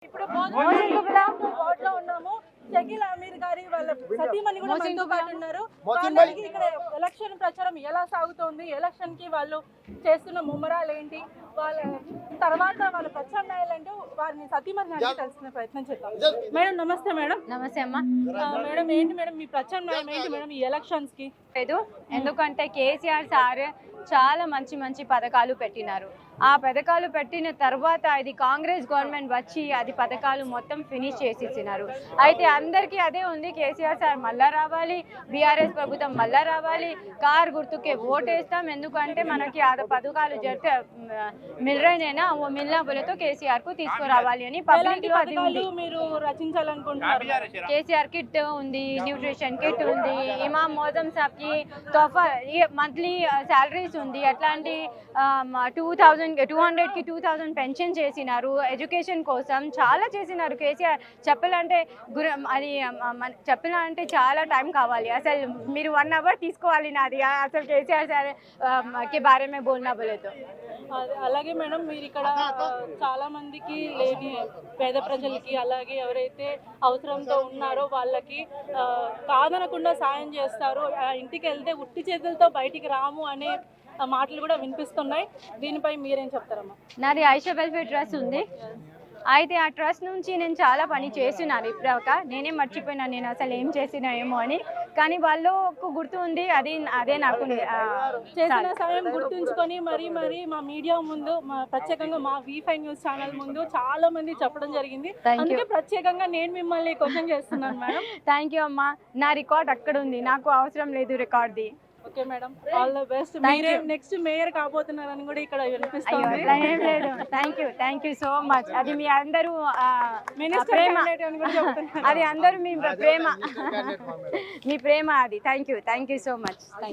ఇప్పుడు వార్డులో ఉన్నాము. షకీల్ అమీర్ గారి వాళ్ళ సతీమణి కూడా మనతో పాటు ఉన్నారు. వాళ్ళకి ఇక్కడ ఎలక్షన్ ప్రచారం ఎలా సాగుతోంది, ఎలక్షన్ కి వాళ్ళు చేస్తున్న ముమ్మరాలు ఏంటి, వాళ్ళ తర్వాత వాళ్ళ ప్రత్యామ్నాయాలు ఏంటో వారిని సతీమణి అడిగి తెలుసుకునే ప్రయత్నం చేద్దాం. మేడం నమస్తే. మేడం నమస్తే అమ్మా. మేడం ఏంటి మేడం మీ ప్రత్యామ్నాయం ఏంటి మేడం ఈ ఎలక్షన్స్ కి? లేదు, ఎందుకంటే కేసీఆర్ సార్ చాలా మంచి మంచి పథకాలు పెట్టినారు. ఆ పథకాలు పెట్టిన తర్వాత ఇది కాంగ్రెస్ గవర్నమెంట్ వచ్చి అది పథకాలు మొత్తం ఫినిష్ చేసిచ్చినారు. అయితే అందరికీ అదే ఉంది, కేసీఆర్ సార్ మళ్ళా రావాలి, బీఆర్ఎస్ ప్రభుత్వం మళ్ళా రావాలి, కార్ గుర్తుకే ఓటేస్తాం, ఎందుకంటే మనకి ఆ పథకాలు జరిగితే మిల్రైనా ఓ మిల్నా బోలేతో కేసీఆర్ కు తీసుకురావాలి అని పబ్లిక్ లో అది ఉంది. మీరు రచించాలనుకుంటున్నారు? కేసీఆర్ కిట్ ఉంది, న్యూట్రిషన్ కిట్ ఉంది, ఇమాం మోజం సాబ్ కి తోఫా మంత్లీ శాలరీస్ ఉంది, అట్లాంటి 200 కి 2000 పెన్షన్ చేసినారు. ఎడ్యుకేషన్ కోసం చాలా చేసినారు కేసీఆర్. చెప్పాలంటే చెప్పాలంటే చాలా టైం కావాలి. అసలు మీరు 1 అవర్ తీసుకోవాలి నాది అసలు కేసీఆర్ సార్ కే బారే మే బోల్నా బోలేతో. అలాగే మేడం మీరు ఇక్కడ చాలా మందికి లేని పేద ప్రజలకి, అలాగే ఎవరైతే అవసరంతో ఉన్నారో వాళ్ళకి కాదనకుండా సాయం చేస్తారు. ఇంటికి వెళ్తే ఉట్టి చేతులతో బయటికి రాము అనే మాటలు కూడా వినిపిస్తున్నాయి. దీనిపై మీరేం చెప్తారమ్మా? నాది ఐషా వెల్ఫేర్ ట్రస్ట్ ఉంది. అయితే ఆ ట్రస్ట్ నుంచి నేను చాలా పని చేస్తున్నాను. ఇప్పుడాక నేనే మర్చిపోయినా నేను అసలు ఏం చేసినా ఏమో అని, కానీ వాళ్ళకు గుర్తు ఉంది. అదే నాకు చేసిన సాయం గుర్తుంచుకొని మరీ మా మీడియా ముందు, ప్రత్యేకంగా మా V5 న్యూస్ ఛానల్ ముందు చాలా మంది చెప్పడం జరిగింది. అందుకే ప్రత్యేకంగా నేను మిమ్మల్ని క్వశ్చన్ చేస్తున్నాను మేడం. థ్యాంక్ యూ అమ్మా. నా రికార్డ్ అక్కడ ఉంది, నాకు అవసరం లేదు రికార్డ్ది. Okay madam, all the best. మీరే నెక్స్ట్ మేయర్ కాబోతున్నారని కూడా ఇక్కడ వినిపిస్తుంది. ఏం లేదు, థ్యాంక్ యూ సో మచ్. అది మీ అందరూ ప్రేమ, అది అందరూ మీ ప్రేమ అది. Thank you so much.